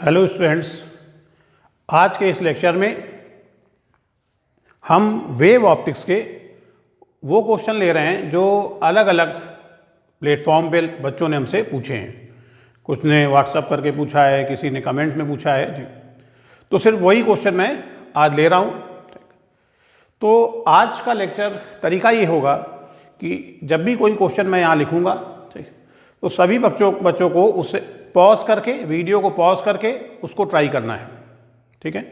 Hello students, आज के इस लेक्चर में हम वेव ऑप्टिक्स के वो क्वेश्चन ले रहे हैं जो अलग अलग प्लेटफॉर्म पे बच्चों ने हमसे पूछे हैं। कुछ ने व्हाट्सएप करके पूछा है, किसी ने कमेंट में पूछा है, तो सिर्फ वही क्वेश्चन मैं आज ले रहा हूँ। तो आज का लेक्चर तरीका ये होगा कि जब भी कोई क्वेश्चन मैं यहाँ लिखूँगा, ठीक, तो सभी बच्चों को उससे पॉज करके, वीडियो को पॉज करके उसको ट्राई करना है। ठीक है,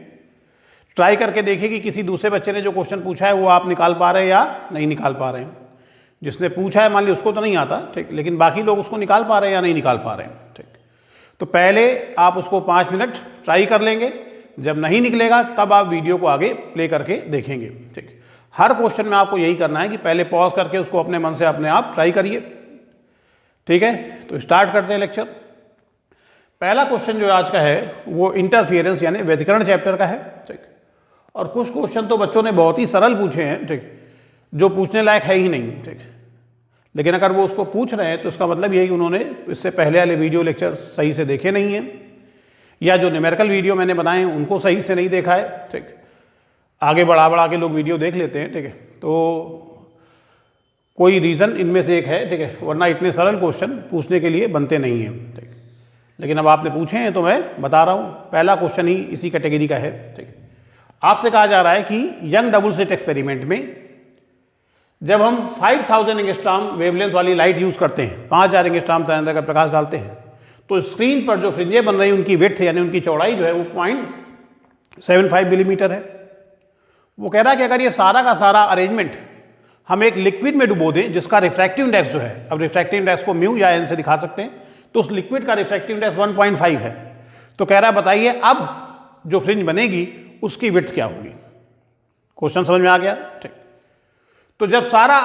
ट्राई करके देखिए कि किसी दूसरे बच्चे ने जो क्वेश्चन पूछा है वो आप निकाल पा रहे हैं या नहीं निकाल पा रहे हैं। जिसने पूछा है मान ली उसको तो नहीं आता, ठीक, लेकिन बाकी लोग उसको निकाल पा रहे हैं या नहीं निकाल पा रहे हैं। ठीक, तो पहले आप उसको 5 मिनट ट्राई कर लेंगे, जब नहीं निकलेगा तब आप वीडियो को आगे प्ले करके देखेंगे। ठीक, हर क्वेश्चन में आपको यही करना है कि पहले पॉज करके उसको अपने मन से अपने आप ट्राई करिए। ठीक है, तो स्टार्ट करते हैं लेक्चर। पहला क्वेश्चन जो आज का है वो इंटरफियरेंस यानी व्यतिकरण चैप्टर का है। ठीक, और कुछ क्वेश्चन तो बच्चों ने बहुत ही सरल पूछे हैं, ठीक, जो पूछने लायक है ही नहीं। ठीक, लेकिन अगर वो उसको पूछ रहे हैं तो इसका मतलब यही कि उन्होंने इससे पहले वाले वीडियो लेक्चर सही से देखे नहीं हैं, या जो न्यूमेरिकल वीडियो मैंने बनाए हैं उनको सही से नहीं देखा है। ठीक, आगे बढ़ा के लोग वीडियो देख लेते हैं। ठीक है, तो कोई रीज़न इनमें से एक है। ठीक है, वरना इतने सरल क्वेश्चन पूछने के लिए बनते नहीं हैं। ठीक, लेकिन अब आपने पूछे हैं तो मैं बता रहा हूँ, पहला क्वेश्चन ही इसी कैटेगरी का है। ठीक, आपसे कहा जा रहा है कि यंग डबल स्लिट एक्सपेरिमेंट में जब हम 5000 एंगस्ट्रॉम वेवलेंथ वाली लाइट यूज़ करते हैं, 5000 एंगस्ट्रॉम तरंग का प्रकाश डालते हैं, तो स्क्रीन पर जो फ्रिंजें बन रही हैं उनकी विड्थ यानी उनकी चौड़ाई जो है वो 0.75 मिलीमीटर है। वो कह रहा है कि अगर ये सारा का सारा अरेंजमेंट हम एक लिक्विड में डुबो दें जिसका रिफ्रैक्टिव इंडेक्स जो है, अब रिफ्रैक्टिव इंडेक्स को म्यू या एन से दिखा सकते हैं, तो उस लिक्विड का रिफ्रैक्टिव इंडेक्स 1.5 है। तो कह रहा है बताइए अब जो फ्रिंज बनेगी उसकी विड्थ क्या होगी। क्वेश्चन समझ में आ गया? ठीक, तो जब सारा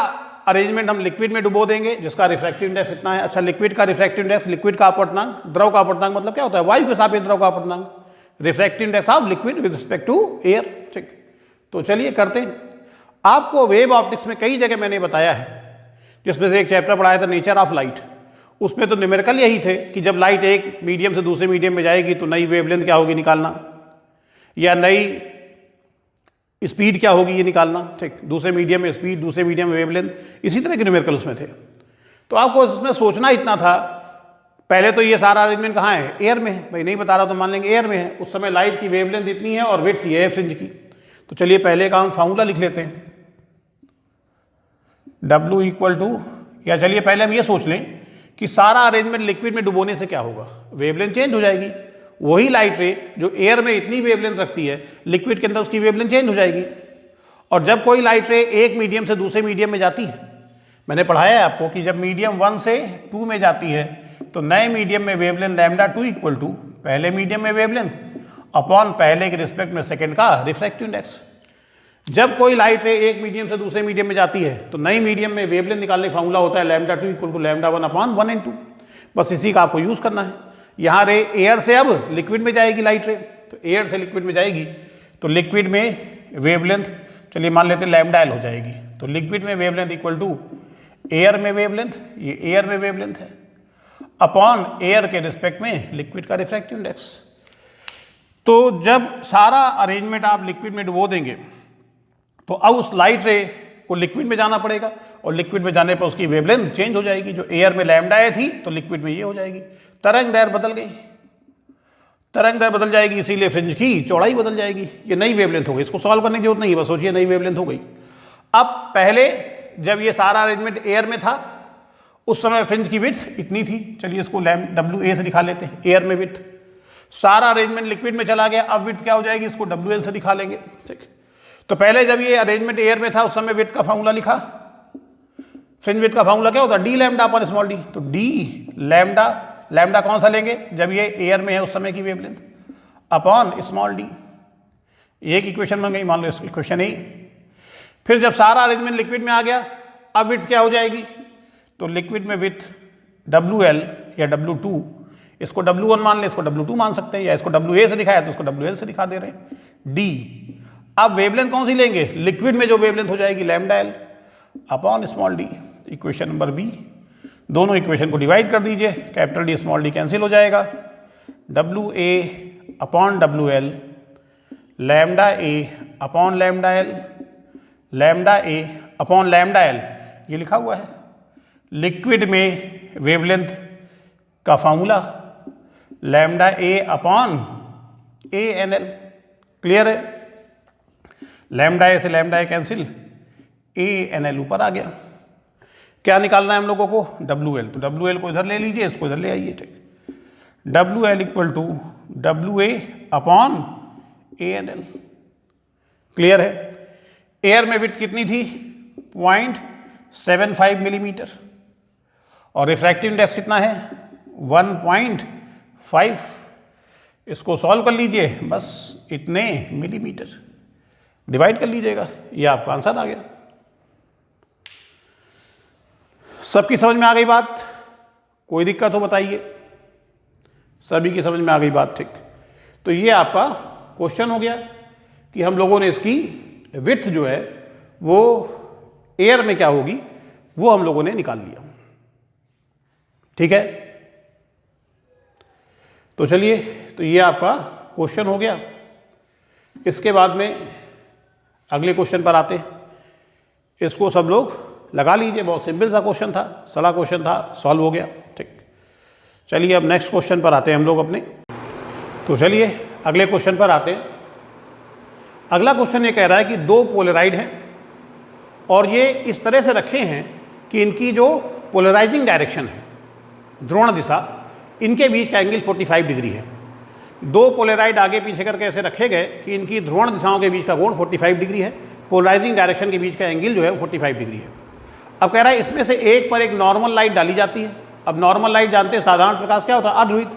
अरेंजमेंट हम लिक्विड में डुबो देंगे जिसका रिफ्रैक्टिव इंडेक्स इतना है। अच्छा, लिक्विड का रिफ्रैक्टिव इंडेक्स, लिक्विड का अपवर्तनांक, द्रव का अपवर्तनांक मतलब क्या होता है? वायु के सापेक्ष द्रव का अपवर्तनांक, refractive index of liquid with respect to air. ठीक, तो चलिए करते हैं। आपको वेव ऑप्टिक्स में कई जगह मैंने बताया है, जिसमें से एक चैप्टर पढ़ाया था नेचर ऑफ लाइट। उसमें तो न्यूमेरिकल यही थे कि जब लाइट एक मीडियम से दूसरे मीडियम में जाएगी तो नई वेवलेंथ क्या होगी निकालना, या नई स्पीड क्या होगी ये निकालना। ठीक, दूसरे मीडियम में स्पीड, दूसरे मीडियम में वेवलेंथ, इसी तरह के न्यूमेरिकल उसमें थे। तो आपको इसमें सोचना इतना था, पहले तो ये सारा अरेंजमेंट कहाँ है? एयर में है। भाई नहीं बता रहा तो मान लेंगे एयर में है। उस समय लाइट की वेवलेंथ इतनी है और विड्थ ये है फ्रिंज की। तो चलिए पहले का हम फार्मूला लिख लेते हैं, W इक्वल टू, या चलिए पहले हम ये सोच लें कि सारा अरेंजमेंट लिक्विड में डुबोने से क्या होगा? वेवलेंथ चेंज हो जाएगी। वही लाइट रे जो एयर में इतनी वेवलेंथ रखती है, लिक्विड के अंदर उसकी वेवलेंथ चेंज हो जाएगी। और जब कोई लाइट रे एक मीडियम से दूसरे मीडियम में जाती है, मैंने पढ़ाया है आपको कि जब मीडियम 1 से 2 में जाती है तो नए मीडियम में वेवलेंथ λ2 इक्वल टू पहले मीडियम में वेवलेंथ अपॉन पहले के रिस्पेक्ट में सेकेंड का रिफ्रैक्टिव इंडेक्स। जब कोई लाइट रे एक मीडियम से दूसरे मीडियम में जाती है तो नई मीडियम में वेवलेंथ निकालने का फार्मूला होता है λ2 इक्वल टू λ1 अपॉन 1/2। बस इसी का आपको यूज करना है। यहाँ रे एयर से अब लिक्विड में जाएगी लाइट रे, तो एयर से लिक्विड में जाएगी तो लिक्विड में वेवलेंथ चलिए मान लेते हैं λl हो जाएगी। तो लिक्विड में वेवलेंथ इक्वल टू एयर में वेवलेंथ, ये एयर में वेवलेंथ है, अपॉन एयर के रिस्पेक्ट में लिक्विड का रिफ्रैक्टिव इंडेक्स। तो जब सारा अरेंजमेंट आप लिक्विड में डुबो देंगे तो अब उस लाइट रे को लिक्विड में जाना पड़ेगा, और लिक्विड में जाने पर उसकी वेवलेंथ चेंज हो जाएगी। जो एयर में λ थी तो लिक्विड में ये हो जाएगी। तरंग दैर्घ्य बदल गई, तरंग दैर्घ्य बदल जाएगी, इसीलिए फ्रिंज की चौड़ाई बदल जाएगी। ये नई वेवलेंथ हो गई, इसको सॉल्व करने की जरूरत नहीं है, बस सोचिए नई वेवलेंथ हो गई। अब पहले जब ये सारा अरेंजमेंट एयर में था उस समय फ्रिंज की विड्थ इतनी थी, चलिए इसको WA से दिखा लेते हैं, एयर में विड्थ। सारा अरेंजमेंट लिक्विड में चला गया, अब विड्थ क्या हो जाएगी, इसको WL से दिखा लेंगे। ठीक, तो पहले जब ये अरेंजमेंट एयर में था उस समय विड्थ का फार्मूला लिखा, फ्रिंज विड्थ का फार्मूला क्या होता है? d lambda upon small d। तो d लैम्डा कौन सा लेंगे? जब ये एयर में है उस समय की वेवलेंथ, अपॉन स्मॉल d। एक इक्वेशन बन गई, मान लो इक्वेशन ए। फिर जब सारा अरेंजमेंट लिक्विड में आ गया अब विड्थ क्या हो जाएगी? तो लिक्विड में विड्थ WL या W2, इसको W1 मान ले, इसको W2 मान सकते हैं, या इसको WA से दिखाया तो इसको WL से दिखा दे रहे हैं, d। अब वेवलेंथ कौन सी लेंगे? लिक्विड में जो वेवलेंथ हो जाएगी λl upon small d। Equation number B, दोनों इक्वेशन को डिवाइड कर दीजिए, capital D small d cancel हो जाएगा, W A upon W L, lambda A upon lambda L, lambda A upon lambda L, ये लिखा हुआ है। लिक्विड में वेवलेंथ का formula lambda A upon A N L, clear है। लैम्डा ए से lambda A cancel, A N L ऊपर आ गया। क्या निकालना है हम लोगों को? W L. तो डब्ल्यू एल को इधर ले लीजिए, इसको इधर ले आइए, ठीक। W L equal to W A upon A N L, clear है। एयर में विड्थ कितनी थी? 0.75 मिलीमीटर, और रिफ्रैक्टिव इंडेक्स कितना है? 1.5। इसको सॉल्व कर लीजिए, बस इतने मिलीमीटर डिवाइड कर लीजिएगा, ये आपका आंसर आ गया। सबकी समझ में आ गई बात? कोई दिक्कत हो बताइए? सभी की समझ में आ गई बात, ठीक। तो ये आपका क्वेश्चन हो गया कि हम लोगों ने इसकी विड्थ जो है वो एयर में क्या होगी वो हम लोगों ने निकाल लिया, ठीक है। तो चलिए, तो ये आपका क्वेश्चन हो गया। इसके बाद में अगले क्वेश्चन पर आते हैं। इसको सब लोग लगा लीजिए, बहुत सिंपल सा क्वेश्चन था, सरल क्वेश्चन था, सॉल्व हो गया, ठीक। चलिए अब नेक्स्ट क्वेश्चन पर आते हैं हम लोग अपने। तो चलिए अगले क्वेश्चन पर आते हैं। अगला क्वेश्चन ये कह रहा है कि दो पोलराइड हैं और ये इस तरह से रखे हैं कि इनकी जो पोलराइजिंग डायरेक्शन है, ध्रुवण दिशा, इनके बीच का एंगल 45 डिग्री है। दो पोलराइड आगे पीछे करके ऐसे रखे गए कि इनकी ध्रुवण दिशाओं के बीच का कोण 45 डिग्री है, पोलराइजिंग डायरेक्शन के बीच का एंगल जो है 45 डिग्री है। अब कह रहा है इसमें से एक पर एक नॉर्मल लाइट डाली जाती है। अब नॉर्मल लाइट जानते हैं, साधारण प्रकाश क्या होता है? अध्रुवित।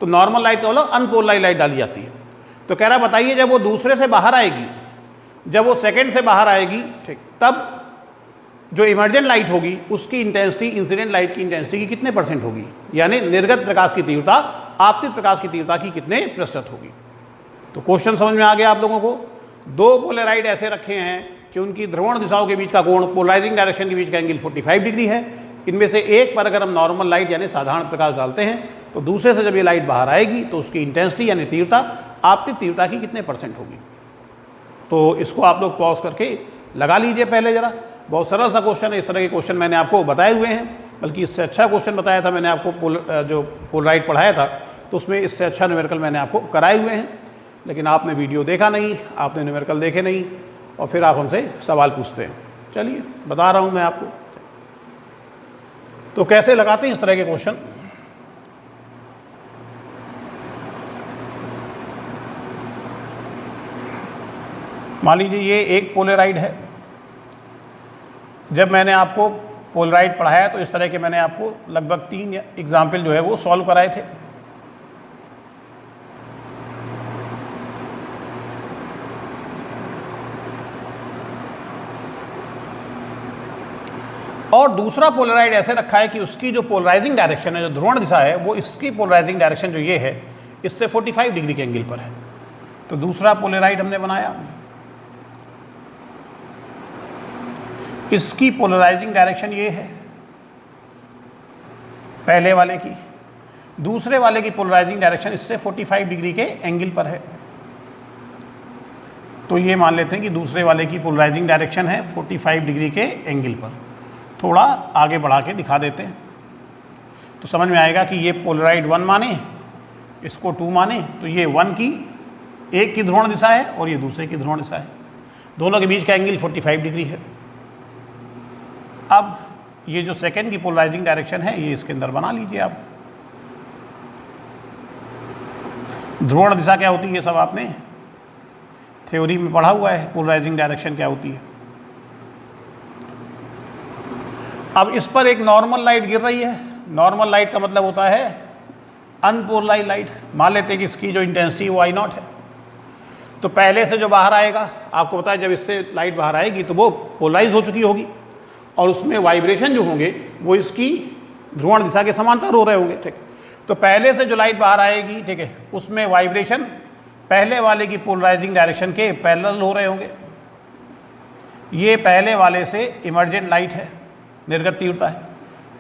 तो नॉर्मल लाइट का मतलब अनपोलराइज्ड लाइट डाली जाती है। तो कह रहा है बताइए जब वो दूसरे से बाहर आएगी, जब वो सेकंड से बाहर आएगी, ठीक, तब जो इमर्जेंट लाइट होगी उसकी इंटेंसिटी इंसिडेंट लाइट की इंटेंसिटी की कितने % होगी, यानी निर्गत प्रकाश की तीव्रता आपतित प्रकाश की तीव्रता की कितने प्रतिशत होगी। तो क्वेश्चन समझ में आ गया आप लोगों को। दो पोलराइड ऐसे रखे हैं कि उनकी ध्रुवण दिशाओं के बीच का कोण, पोलराइजिंग डायरेक्शन के बीच का एंगल 45 डिग्री है। इनमें से एक पर अगर हम नॉर्मल लाइट यानी साधारण प्रकाश डालते हैं तो दूसरे से जब ये लाइट बाहर आएगी तो उसकी इंटेंसिटी यानी तीव्रता आपतित तीव्रता की कितने % होगी। तो इसको आप लोग पॉज करके लगा लीजिए पहले ज़रा। बहुत सरल सा क्वेश्चन है, इस तरह के क्वेश्चन मैंने आपको बताए हुए हैं, बल्कि इससे अच्छा क्वेश्चन बताया था मैंने आपको जो पोलराइड पढ़ाया था, तो उसमें इससे अच्छा न्यूमेरिकल मैंने आपको कराए हुए हैं। लेकिन आपने वीडियो देखा नहीं, आपने न्यूमेरिकल देखे नहीं, और फिर आप हमसे सवाल पूछते हैं। चलिए बता रहा हूँ मैं आपको। तो कैसे लगाते हैं इस तरह के क्वेश्चन। मान लीजिए ये एक पोलराइड है। जब मैंने आपको पोलराइड पढ़ाया तो इस तरह के मैंने आपको लगभग 3 एग्जाम्पल जो है वो सॉल्व कराए थे। और दूसरा पोलराइड ऐसे रखा है कि उसकी जो पोलराइजिंग डायरेक्शन है, जो ध्रुवण दिशा है, वो इसकी पोलराइजिंग डायरेक्शन जो ये है इससे 45 डिग्री के एंगल पर है। तो दूसरा पोलराइड हमने बनाया, इसकी पोलराइजिंग डायरेक्शन ये है पहले वाले की, दूसरे वाले की पोलराइजिंग डायरेक्शन इससे 45 डिग्री के एंगल पर है। तो ये मान लेते हैं कि दूसरे वाले की पोलराइजिंग डायरेक्शन है 45 डिग्री के एंगल पर। थोड़ा आगे बढ़ा के दिखा देते हैं तो समझ में आएगा कि ये पोलराइड 1 माने, इसको 2 माने, तो ये 1 की एक की ध्रुवण दिशा है और ये दूसरे की ध्रुवण दिशा है। दोनों के बीच का एंगल 45 डिग्री है। अब ये जो सेकंड की पोलराइजिंग डायरेक्शन है ये इसके अंदर बना लीजिए आप। ध्रुवण दिशा क्या होती है ये सब आपने थ्योरी में पढ़ा हुआ है, पोलराइजिंग डायरेक्शन क्या होती है। अब इस पर एक नॉर्मल लाइट गिर रही है। नॉर्मल लाइट का मतलब होता है अनपोलराइज्ड लाइट। मान लेते हैं कि इसकी जो इंटेंसिटी वो I0 है। तो पहले से जो बाहर आएगा, आपको पता है जब इससे लाइट बाहर आएगी तो वो पोलराइज हो चुकी होगी और उसमें वाइब्रेशन जो होंगे वो इसकी ध्रुवण दिशा के समांतर हो रहे होंगे, ठीक। तो पहले से जो लाइट बाहर आएगी, ठीक है, उसमें वाइब्रेशन पहले वाले की पोलराइजिंग डायरेक्शन के पैरेलल हो रहे होंगे। ये पहले वाले से इमर्जेंट लाइट है, निर्गत तीव्रता है।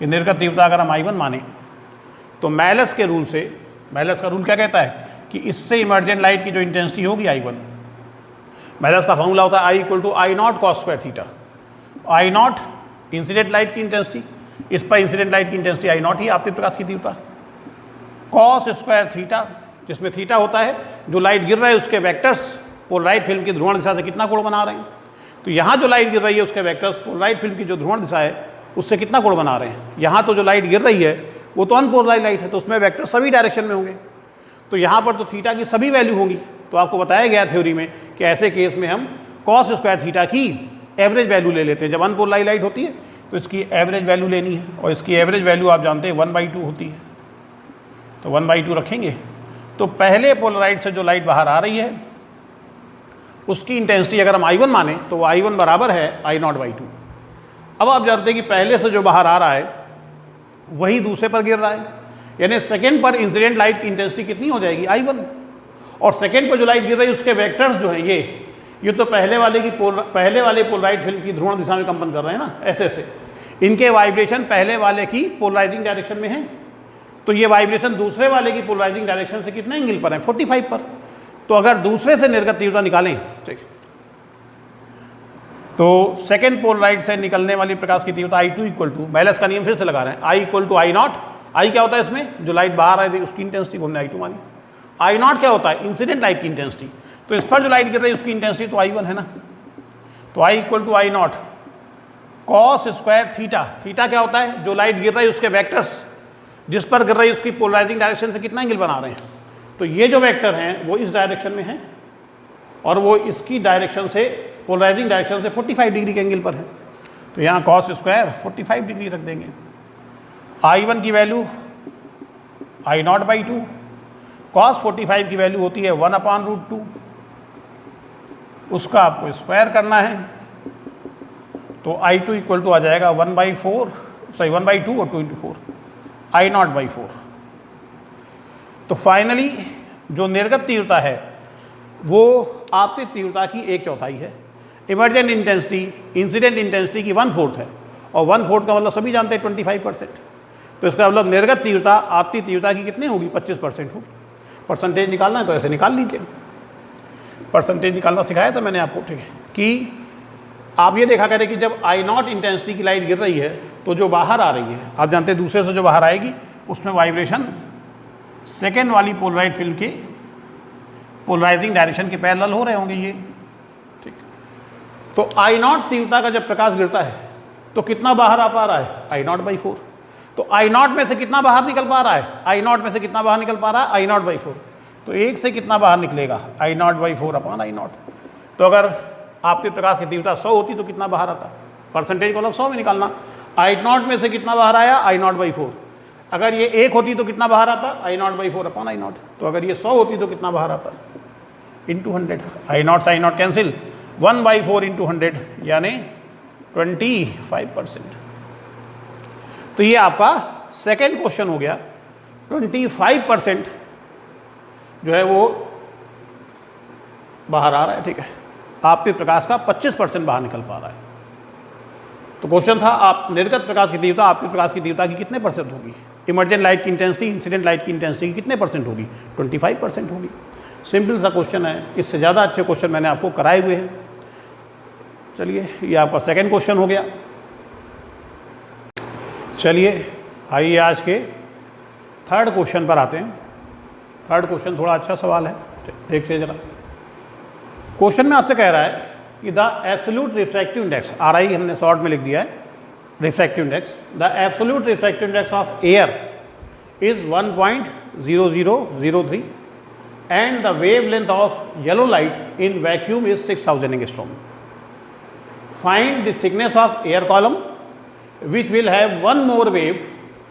ये निर्गत तीव्रता अगर हम I1 माने तो मैलस के रूल से मेलस का रूल क्या कहता है कि इससे इमर्जेंट लाइट की जो इंटेंसिटी होगी I1, मेलस का फॉर्मूला होता है I equal to I naught cos square theta. I naught incident light की इंटेंसिटी, इस पर इंसिडेंट लाइट की इंटेंसिटी आई नॉट ही आपतित प्रकाश की तीव्रता, कॉस स्क्वायर थीटा जिसमें थीटा होता है जो लाइट गिर रहा है उसके वेक्टर्स पोलराइट फिल्म की ध्रुवण दिशा से कितना कोण बना रहे हैं। तो यहाँ जो लाइट गिर रही है उसके वेक्टर्स पोलराइट फिल्म की जो ध्रुवण दिशा है उससे कितना कोण बना रहे हैं। यहाँ तो जो लाइट गिर रही है वो तो अनपोलराइज लाइट है, तो उसमें वेक्टर सभी डायरेक्शन में होंगे, तो यहाँ पर तो थीटा की सभी वैल्यू होंगी। तो आपको बताया गया थ्योरी में कि ऐसे केस में हम कॉस स्क्वायर थीटा की एवरेज वैल्यू ले लेते हैं। जब अनपोलराइज लाइट होती है तो इसकी एवरेज वैल्यू लेनी है, और इसकी एवरेज वैल्यू आप जानते हैं 1/2 होती है। तो 1/2 रखेंगे तो पहले पोलराइड से जो लाइट बाहर आ रही है उसकी इंटेंसिटी अगर हम I1 माने तो वो I1 बराबर है I0/2। अब आप जानते हैं कि पहले से जो बाहर आ रहा है वही दूसरे पर गिर रहा है, यानी सेकेंड पर इंसिडेंट लाइट की इंटेंसिटी कितनी हो जाएगी I1, और सेकेंड पर जो लाइट गिर रही है उसके वेक्टर्स जो हैं ये तो पहले वाले पोलराइड फिल्म की ध्रुवण दिशा में कंपन कर रहे हैं ना, ऐसे इनके वाइब्रेशन पहले वाले की पोलराइजिंग डायरेक्शन में है, तो ये वाइब्रेशन दूसरे वाले की पोलराइजिंग डायरेक्शन से कितने एंगल पर है 45 पर। तो अगर दूसरे से निर्गत तीव्रता निकालें, ठीक, तो सेकेंड पोलराइड से निकलने वाली प्रकाश की तीव्रता I2 इक्वल टू, मेलस का नियम फिर से लगा रहे हैं, I equal to I naught. I क्या होता है इसमें, जो लाइट बाहर आई थी उसकी इंटेंसिटी को हमने I2 मानी। आई नॉट क्या होता है, इंसिडेंट लाइट की इंटेंसिटी, तो इस पर जो लाइट गिर रही है उसकी इंटेंसिटी तो I1 है ना, तो I equal to I naught cos square theta. Theta क्या होता है, जो लाइट गिर रही है उसके वेक्टर्स जिस पर गिर रही है उसकी पोलराइजिंग डायरेक्शन से कितना एंगल बना रहे हैं। तो ये जो वेक्टर हैं वो इस डायरेक्शन में हैं और वो इसकी डायरेक्शन से पोलराइजिंग डायरेक्शन से 45 डिग्री के एंगल पर है, तो यहाँ कॉस स्क्वायर 45 डिग्री रख देंगे। I1 की वैल्यू I0/2, कॉस 45 की वैल्यू होती है 1/√2, उसका आपको स्क्वायर करना है, तो I2 इक्वल टू आ जाएगा 1/2 और 2 × 4 I0/4। तो फाइनली जो निर्गत तीव्रता है वो आपतित तीव्रता की 1/4 है, इमर्जेंट इंटेंसिटी इंसिडेंट इंटेंसिटी की 1/4 है, और 1/4 का मतलब सभी जानते हैं 25%। तो इसका मतलब निर्गत तीव्रता आपतित तीव्रता की कितनी होगी, 25% होगी। परसेंटेज निकालना है तो ऐसे निकाल लीजिए, परसेंटेज निकालना सिखाया था मैंने आपको, ठीक है, कि आप ये देखा करें कि जब I0 इंटेंसिटी की लाइट गिर रही है तो जो बाहर आ रही है, आप जानते हैं दूसरे से जो बाहर आएगी उसमें वाइब्रेशन सेकेंड वाली पोलराइड फिल्म के पोलराइजिंग डायरेक्शन के पैरेलल हो रहे होंगे ये, ठीक। तो I0 तीव्रता का जब प्रकाश गिरता है तो कितना बाहर आ पा रहा है, I0/4। तो I0 में से कितना बाहर निकल पा रहा है, I0 में से कितना बाहर निकल पा रहा है, I0/4। तो एक से कितना बाहर निकलेगा, I0/4/I0। तो अगर आपके प्रकाश की तीव्रता 100 होती तो कितना बाहर आता, परसेंटेज मतलब 100 में निकालना। I0 में से कितना बाहर आया, I0/4। अगर ये 1 होती तो कितना बाहर आता, I0/4/I0। तो अगर ये 100 होती तो कितना बाहर आता, इंटू 100। I0 से I0 कैंसिल, 1/4 × 100 यानी 25%। तो ये आपका सेकेंड क्वेश्चन हो गया। 25% जो है वो बाहर आ रहा है, ठीक है, आपके प्रकाश का 25% बाहर निकल पा रहा है। तो क्वेश्चन था आप निर्गत प्रकाश की तीव्रता आपके प्रकाश की तीव्रता की कितने परसेंट होगी, इमर्जेंट लाइट की इंटेंसिटी इंसिडेंट लाइट की इंटेंसिटी की कितने परसेंट होगी, 25% होगी। सिंपल सा क्वेश्चन है, इससे ज़्यादा अच्छे क्वेश्चन मैंने आपको कराए हुए हैं। चलिए ये आपका सेकेंड क्वेश्चन हो गया। चलिए आइए आज के थर्ड क्वेश्चन पर आते हैं। थर्ड क्वेश्चन थोड़ा अच्छा सवाल है, देखते हैं जरा। क्वेश्चन में आपसे कह रहा है कि the absolute refractive index, RI हमने शॉर्ट में लिख दिया है, refractive index, the absolute refractive index of air is 1.0003 and the wavelength of yellow light in vacuum is 6000 angstrom. Find the thickness of air column which will have one more wave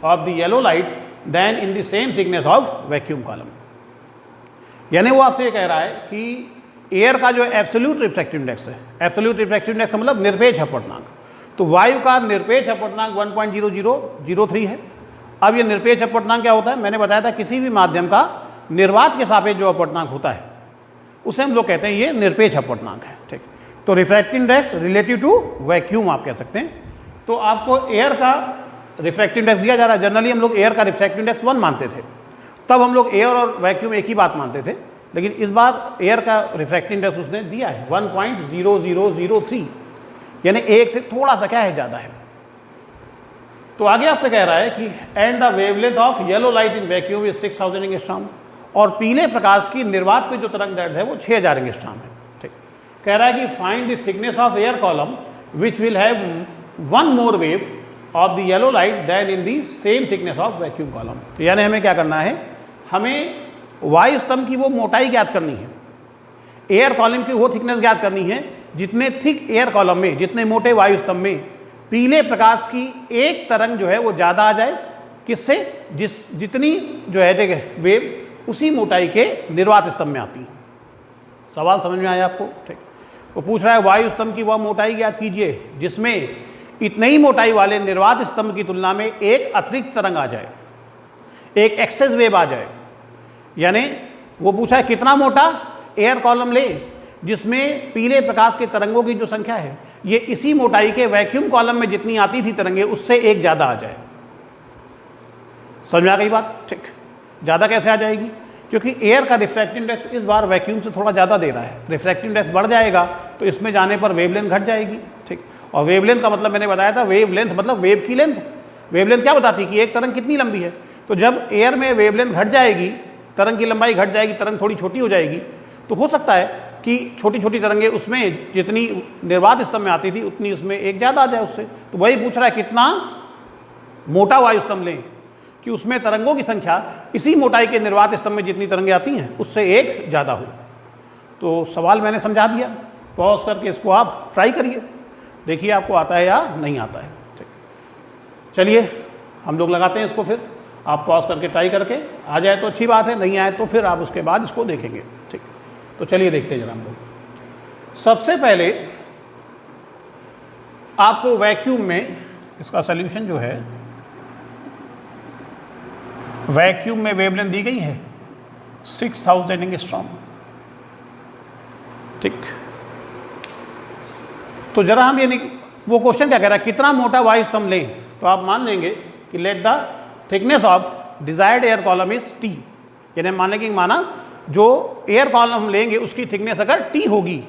of the yellow light than in the same thickness of vacuum column. यानी वो आपसे ये कह रहा है कि air का जो एब्सोल्यूट रिफ्रैक्टिव इंडेक्स है, एब्सोल्यूट रिफ्रैक्टिव इंडेक्स मतलब निरपेक्ष अपवर्तनांक, तो वायु का निरपेक्ष अपवर्तनांक 1.0003 है। अब ये निरपेक्ष अपवर्तनांक क्या होता है, मैंने बताया था किसी भी माध्यम का निर्वात के सापेक्ष जो अपवर्तनांक होता है उसे हम लोग कहते हैं ये निरपेक्ष अपवर्तनांक है, ठीक। तो refractive index relative to vacuum आप कह सकते हैं। तो आपको एयर का रिफ्रैक्टिव इंडेक्स दिया जा रहा है, जनरली हम लोग एयर का रिफ्रैक्टिव इंडेक्स 1 मानते थे, तब हम लोग एयर और वैक्यूम एक ही बात मानते थे, लेकिन इस बार एयर का रिफ्रैक्टिव इंडेक्स उसने दिया है 1.0003, यानी एक से थोड़ा सा क्या है, ज़्यादा है। तो आगे आपसे कह रहा है कि and the wavelength of yellow light in vacuum is 6000 angstrom, और पीले प्रकाश की निर्वात पे जो तरंग दैर्ध्य है वो 6000 एंगस्ट्रॉम है। ठीक, कह रहा है कि find the thickness of air column which will have one more wave of the yellow light than in the same thickness of vacuum column. तो यानी हमें क्या करना है, हमें वायु स्तंभ की वो मोटाई ज्ञात करनी है, एयर कॉलम की वो थिकनेस ज्ञात करनी है जितने थिक एयर कॉलम में, जितने मोटे वायु स्तंभ में पीले प्रकाश की एक तरंग जो है वो ज़्यादा आ जाए, किससे, जितनी जो है वेव उसी मोटाई के निर्वात स्तंभ में आती है। सवाल समझ में आया आपको? ठीक, वो पूछ रहा है वायु स्तंभ की वह मोटाई ज्ञात कीजिए जिसमें इतने ही मोटाई वाले निर्वात स्तंभ की तुलना में एक अतिरिक्त तरंग आ जाए, एक एक्सेस वेव आ जाए। यानी वो पूछा है कितना मोटा एयर कॉलम ले जिसमें पीले प्रकाश के तरंगों की जो संख्या है ये इसी मोटाई के वैक्यूम कॉलम में जितनी आती थी तरंगे उससे एक ज़्यादा आ जाए। समझ में आ गई बात? ठीक, ज़्यादा कैसे आ जाएगी? क्योंकि एयर का रिफ्रैक्टिव इंडेक्स इस बार वैक्यूम से थोड़ा ज़्यादा दे रहा है, रिफ्रैक्टिव इंडेक्स बढ़ जाएगा तो इसमें जाने पर वेवलेंथ घट जाएगी। ठीक, और वेवलेंथ का मतलब मैंने बताया था, वेवलेंथ मतलब वेव की लेंथ। वेवलेंथ क्या बताती है कि एक तरंग कितनी लंबी है। तो जब एयर में वेवलेंथ घट जाएगी, तरंग की लंबाई घट जाएगी, तरंग थोड़ी छोटी हो जाएगी, तो हो सकता है कि छोटी छोटी तरंगे उसमें जितनी निर्वात स्तंभ में आती थी उतनी उसमें एक ज़्यादा आ जाए उससे। तो वही पूछ रहा है कितना मोटा वायु स्तंभ लें कि उसमें तरंगों की संख्या इसी मोटाई के निर्वात स्तंभ में जितनी तरंगें आती हैं उससे एक ज़्यादा हो। तो सवाल मैंने समझा दिया, पॉज करके इसको आप ट्राई करिए, देखिए आपको आता है या नहीं आता है। ठीक, चलिए हम लोग लगाते हैं इसको, फिर आप पॉज करके ट्राई करके आ जाए तो अच्छी बात है, नहीं आए तो फिर आप उसके बाद इसको देखेंगे। ठीक, तो चलिए देखते हैं जरा हम लोग। सबसे पहले आपको वैक्यूम में इसका सल्यूशन जो है, वैक्यूम में वेवलेंथ दी गई है 6000 एंगस्ट्रॉम। ठीक, तो जरा हम ये वो क्वेश्चन क्या कह रहा है, कितना मोटा वायु स्तंभ लें, तो आप मान लेंगे कि let the thickness of desired air column is T. यानी मान लेंगे, माना जो एयर कॉलम हम लेंगे उसकी थिकनेस अगर टी होगी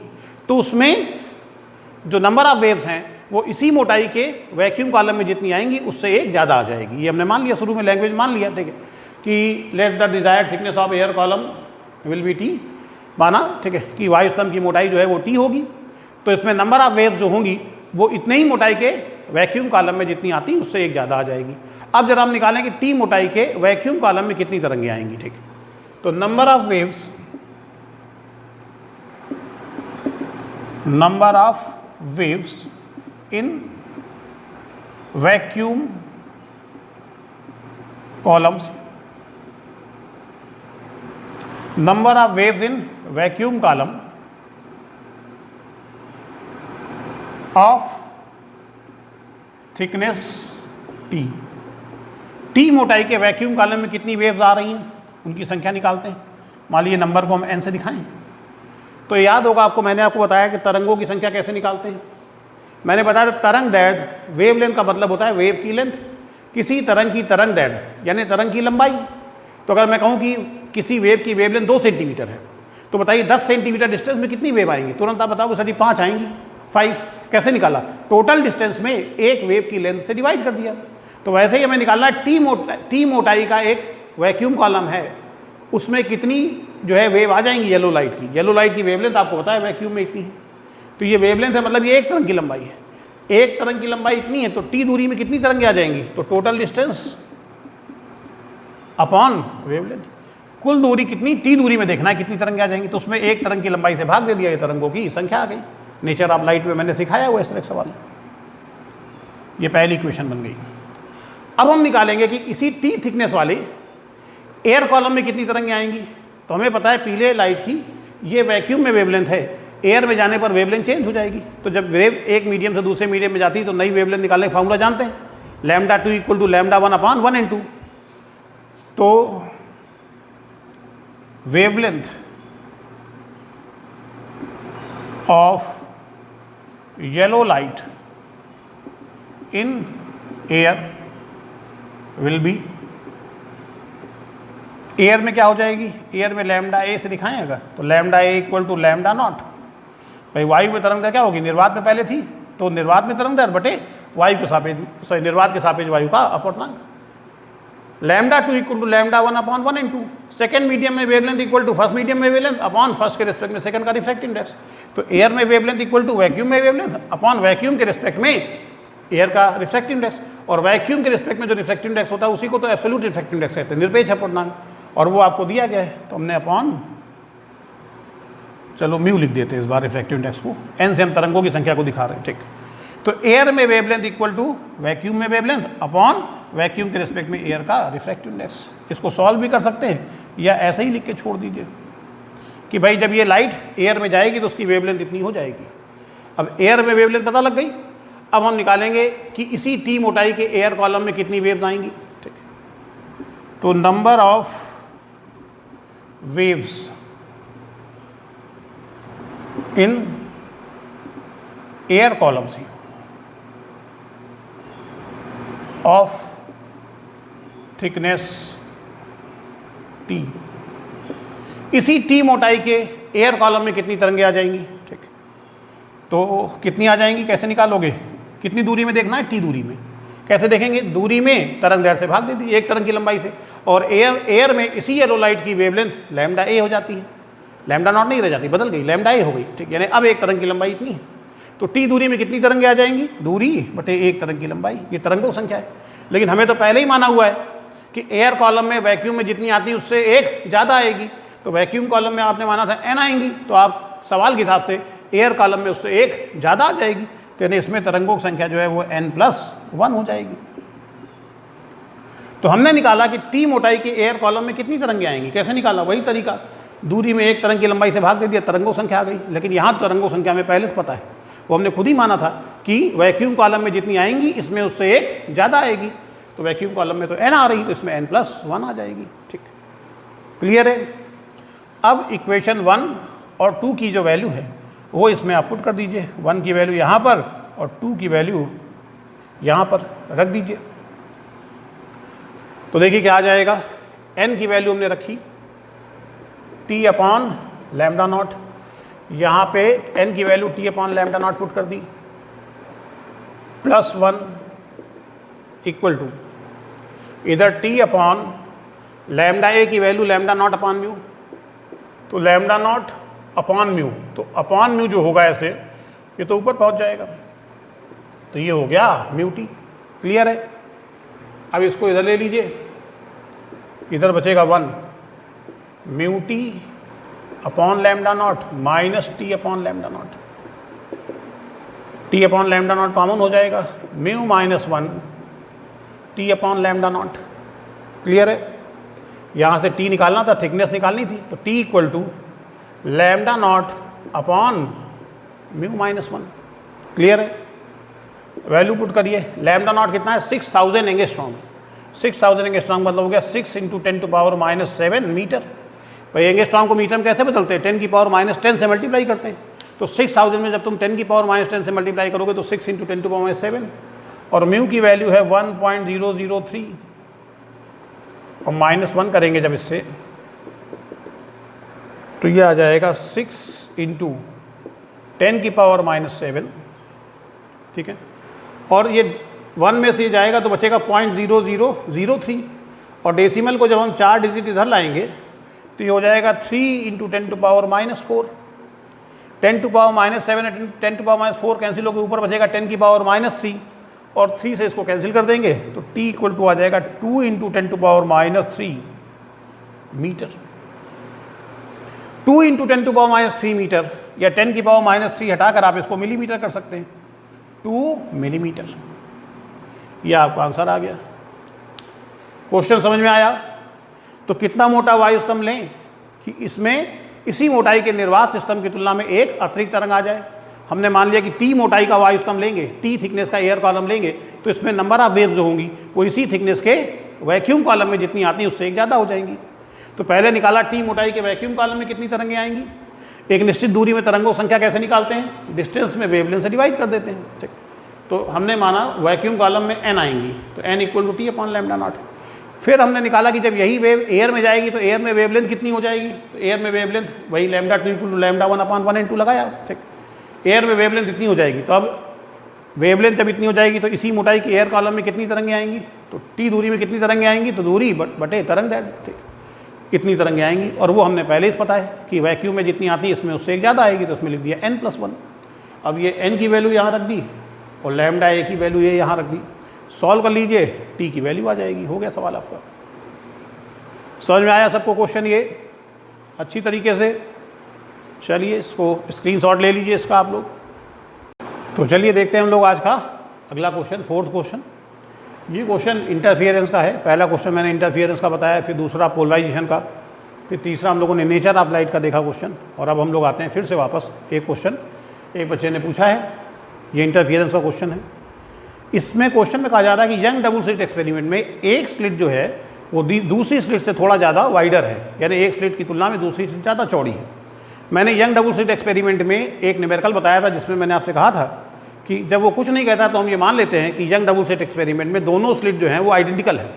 तो उसमें जो नंबर ऑफ वेव्स हैं वो इसी मोटाई के वैक्यूम कॉलम में जितनी आएंगी उससे एक ज़्यादा आ जाएगी। ये हमने मान लिया, शुरू में लैंग्वेज मान लिया, ठीक है, कि let the desired thickness of air column will be T, माना, ठीक है, कि वायु स्तंभ की मोटाई जो है वो टी होगी, तो इसमें नंबर ऑफ वेव्स जो होंगी वो इतने ही मोटाई के वैक्यूम कॉलम में जितनी आती उससे एक ज़्यादा आ जाएगी। अब जरा हम निकालें कि टी मोटाई के वैक्यूम कॉलम में कितनी तरंगें आएंगी। ठीक, तो number of waves in vacuum columns, number of waves in vacuum column of thickness T. T मोटाई के वैक्यूम कॉलम में कितनी वेव्स आ रही हैं उनकी संख्या निकालते हैं। मान लीजिए नंबर को हम n से दिखाएं तो याद होगा आपको, मैंने आपको बताया कि तरंगों की संख्या कैसे निकालते हैं। मैंने बताया तरंग दैर्ध्य, वेवलेंथ का मतलब होता है वेव की लेंथ, किसी तरंग की तरंग दैर्ध्य यानी तरंग की लंबाई। तो अगर मैं कहूँ कि किसी वेव की वेवलेंथ 2 सेंटीमीटर है तो बताइए 10 सेंटीमीटर डिस्टेंस में कितनी वेव आएंगी, तुरंत आप बताओगे सर जी 5 आएंगी, 5। कैसे निकाला? टोटल डिस्टेंस में एक वेव की लेंथ से डिवाइड कर दिया। तो वैसे ही हमें निकालना टी मोटाई का एक वैक्यूम कॉलम है, उसमें कितनी जो है वेव आ जाएंगी येलो लाइट की। येलो लाइट की वेवलेंथ आपको पता है वैक्यूम में इतनी है, तो ये वेवलेंथ है, मतलब ये एक तरंग की लंबाई है। एक तरंग की लंबाई इतनी है तो टी दूरी में कितनी तरंगें आ जाएंगी, तो टोटल डिस्टेंस अपॉन वेवलेंथ, कुल दूरी कितनी, टी दूरी में देखना है कितनी तरंगें आ जाएंगी, तो उसमें एक तरंग की लंबाई से भाग दे दिया, ये तरंगों की संख्या आ गई। नेचर ऑफ लाइट में मैंने सिखाया हुआ इस तरह का सवाल। ये पहली इक्वेशन बन गई। अब हम निकालेंगे कि इसी टी थिकनेस वाले एयर कॉलम में कितनी तरंगें आएंगी। तो हमें पता है पीले लाइट की ये वैक्यूम में वेवलेंथ है, एयर में जाने पर वेवलेंथ चेंज हो जाएगी। तो जब वेव एक मीडियम से दूसरे मीडियम में जाती है तो नई वेवलेंथ निकालने का फॉर्मूला जानते हैं, λ2 = λ1/1n2। तो wavelength of yellow light in air will be air में क्या हो जाएगी, एयर में लैम्डा ए से दिखाएं अगर, तो lambda A equal to lambda naught. भाई वायु में तरंग दर क्या होगी, निर्वात में पहले थी तो निर्वात में तरंग दर बटे वायु के सापेक्ष, सॉरी निर्वात के सापेक्ष वायु का अपवर्तनांक। Lambda 2 equal to lambda 1 upon 1 into second medium में wavelength equal to first medium में वेवलेंथ अपॉन फर्स्ट के रिस्पेक्ट में सेकंड का रिफ्रैक्टिव इंडेक्स। तो एयर में वेवलेंथ इक्वल टू वैक्यूम में वेवलेंथ अपॉन वैक्यूम के रिस्पेक्ट में एयर का रिफ्रैक्टिव इंडेक्स, और वैक्यूम के रिस्पेक्ट में जो रिफ्रैक्टिव इंडेक्स होता है उसी को तो एब्सोल्यूट रिफ्रैक्टिव इंडेक्स कहते हैं, निरपेक्ष अपवर्तनांक, और वो आपको दिया गया है तो हमने अपॉन, चलो म्यू लिख देते हैं इस बार रिफ्रैक्टिव इंडेक्स को, एन से हम तरंगों की संख्या को दिखा रहे हैं, ठीक। तो एयर में वेवलेंथ इक्वल टू वैक्यूम में वेवलेंथ अपॉन वैक्यूम के रिस्पेक्ट में एयर का रिफ्रैक्टिव इंडेक्स। इसको सॉल्व भी कर सकते हैं या ऐसे ही लिख के छोड़ दीजिए कि भाई जब ये लाइट एयर में जाएगी तो उसकी वेवलेंथ इतनी हो जाएगी। अब एयर में वेवलेंथ पता लग गई, अब हम निकालेंगे कि इसी टी मोटाई के एयर कॉलम में कितनी वेव्स आएंगी, ठीक। तो number of waves in air column C of thickness T, इसी टी मोटाई के एयर कॉलम में कितनी तरंगें आ जाएंगी, ठीक। तो कितनी आ जाएंगी, कैसे निकालोगे, कितनी दूरी में देखना है, टी दूरी में। कैसे देखेंगे, दूरी में तरंग दैर्ध्य से भाग दे दी एक तरंग की लंबाई से, और एयर में इसी येलो लाइट की वेवलेंथ लैम्डा ए हो जाती है, लैम्डा नॉट नहीं रह जाती, बदल गई, लैम्डा ए हो गई, ठीक। यानी अब एक तरंग की लंबाई इतनी है, तो टी दूरी में कितनी तरंगें आ जाएंगी, दूरी बटे एक तरंग की लंबाई, ये तरंगों संख्या है। लेकिन हमें तो पहले ही माना हुआ है कि एयर कॉलम में वैक्यूम में जितनी आती है उससे एक ज़्यादा आएगी, तो वैक्यूम कॉलम में आपने माना था एन आएंगी, तो आप सवाल के हिसाब से एयर कॉलम में उससे एक ज़्यादा आ जाएगी, तो यानी इसमें तरंगों की संख्या जो है वो n+1 हो जाएगी। तो हमने निकाला कि टी मोटाई के एयर कॉलम में कितनी तरंगें आएंगी, कैसे निकाला, वही तरीका, दूरी में एक तरंग की लंबाई से भाग दे दिया, तरंगों संख्या आ गई। लेकिन यहाँ तरंगों संख्या में पहले से पता है, वो हमने खुद ही माना था कि वैक्यूम कॉलम में जितनी आएंगी इसमें उससे एक ज़्यादा आएगी, तो वैक्यूम कॉलम में तो n आ रही, तो इसमें n+1 आ जाएगी, ठीक। क्लियर है। अब इक्वेशन 1 और 2 की जो वैल्यू है वो इसमें आप पुट कर दीजिए, 1 की वैल्यू यहाँ पर और 2 की वैल्यू यहाँ पर रख दीजिए। तो देखिए क्या आ जाएगा, n की वैल्यू हमने रखी t अपॉन लैम्डा नॉट, यहाँ पे n की value t upon lambda not put कर दी, +1 इक्वल टू इधर t अपॉन लैम्डा ए की value lambda naught upon mu, तो लैम्डा नॉट अपॉन म्यू, तो अपॉन म्यू जो होगा ऐसे ये तो ऊपर पहुंच जाएगा, तो ये हो गया म्यू टी। क्लियर है। अब इसको इधर ले लीजिए, इधर बचेगा 1 mu T upon lambda not minus T upon lambda not, T upon lambda not common हो जाएगा, mu -1 T upon lambda not. Clear है। यहाँ से टी निकालना था, थिकनेस निकालनी थी, तो T equal to lambda naught upon mu -1। Clear है। वैल्यू पुट करिए, लैम्डा नॉट कितना है 6000 एंगस्ट्रॉम, 6000 एंगस्ट्रॉम मतलब हो गया 6 × 10⁻⁷ मीटर। भाई एंगस्ट्रॉम को मीटर में कैसे बदलते हैं, 10⁻10 से मल्टीप्लाई करते हैं, तो 6000 में जब तुम 10⁻10 से मल्टीप्लाई करोगे तो 6 × 10⁻⁷, और म्यू की वैल्यू है 1.003, और -1 करेंगे जब इससे तो ये आ जाएगा 6 × 10⁻⁷, ठीक है। और ये 1 में से जाएगा तो बचेगा 0.0003, और डेसिमल को जब हम 4 डिजिट इधर लाएंगे तो ये हो जाएगा 3 × 10⁻⁴, 10⁻⁷ 10⁻⁴ कैंसिल होकर ऊपर बचेगा 10⁻⁻3, और 3 से इसको कैंसिल कर देंगे तो t इक्वल टू आ जाएगा 2 × 10⁻³ मीटर। 2 × 10⁻³ मीटर या 10⁻³ हटाकर आप इसको मिलीमीटर कर सकते हैं, 2 मिलीमीटर। यह आपका आंसर आ गया। क्वेश्चन समझ में आया। तो कितना मोटा वायु स्तंभ लें कि इसमें इसी मोटाई के निर्वात स्तंभ की तुलना में एक अतिरिक्त तरंग आ जाए। हमने मान लिया कि टी मोटाई का वायु स्तंभ लेंगे, टी थिकनेस का एयर कॉलम लेंगे, तो इसमें नंबर ऑफ वेव्स जो होंगी वो इसी थिकनेस के वैक्यूम कॉलम में जितनी आती हैं उससे एक ज़्यादा हो जाएंगी। तो पहले निकाला टी मोटाई के वैक्यूम कॉलम में कितनी तरंगें आएंगी। एक निश्चित दूरी में तरंगों संख्या कैसे निकालते हैं, डिस्टेंस में वेवलेंथ से डिवाइड कर देते हैं, ठीक। तो हमने माना वैक्यूम कॉलम में n आएंगी, तो n equal to T upon lambda naught. फिर हमने निकाला कि जब यही वेव एयर में जाएगी तो एयर में वेवलेंथ कितनी हो जाएगी, तो एयर में वेवलेंथ वही लैम्डा टू इंटू लैम्डा 1/1 लगाया, ठीक, एयर में वेवलेंथ इतनी हो जाएगी। तो अब वेवलेंथ जब इतनी हो जाएगी तो इसी मोटाई की एयर कॉलम में कितनी तरंगें आएंगी, तो टी दूरी में कितनी तरंगें आएंगी, तो दूरी बटे तरंग दैट, ठीक, इतनी तरंगें आएंगी। और वो हमने पहले ही पता है कि वैक्यूम में जितनी आती है इसमें उससे एक ज़्यादा आएगी, तो उसमें लिख दिया n+1। अब ये n की वैल्यू यहाँ रख दी और लैम्डा ए की वैल्यू ये यहाँ रख दी, सॉल्व कर लीजिए, टी की वैल्यू आ जाएगी। हो गया सवाल आपका। समझ में आया सबको क्वेश्चन ये अच्छी तरीके से? चलिए इसको स्क्रीनशॉट ले लीजिए इसका आप लोग। तो चलिए देखते हैं हम लोग आज का अगला क्वेश्चन, फोर्थ क्वेश्चन। ये क्वेश्चन इंटरफियरेंस का है। पहला क्वेश्चन मैंने इंटरफियरेंस का बताया, फिर दूसरा पोलराइजेशन का, फिर तीसरा हम लोगों ने नेचर ऑफ लाइट का देखा क्वेश्चन। और अब हम लोग आते हैं फिर से वापस एक क्वेश्चन, एक बच्चे ने पूछा है, ये इंटरफियरेंस का क्वेश्चन है। इसमें क्वेश्चन में कहा जा रहा है कि यंग डबल स्लिट एक्सपेरिमेंट में एक स्लिट जो है वो दूसरी स्लिट से थोड़ा ज़्यादा वाइडर है, यानी एक स्लिट की तुलना में दूसरी स्लिट ज़्यादा चौड़ी है। मैंने यंग डबल स्लिट एक्सपेरिमेंट में एक न्यूमेरिकल बताया था जिसमें मैंने आपसे कहा था कि जब वो कुछ नहीं कहता तो हम ये मान लेते हैं कि यंग डबल स्लिट एक्सपेरिमेंट में दोनों स्लिट जो हैं वो आइडेंटिकल है,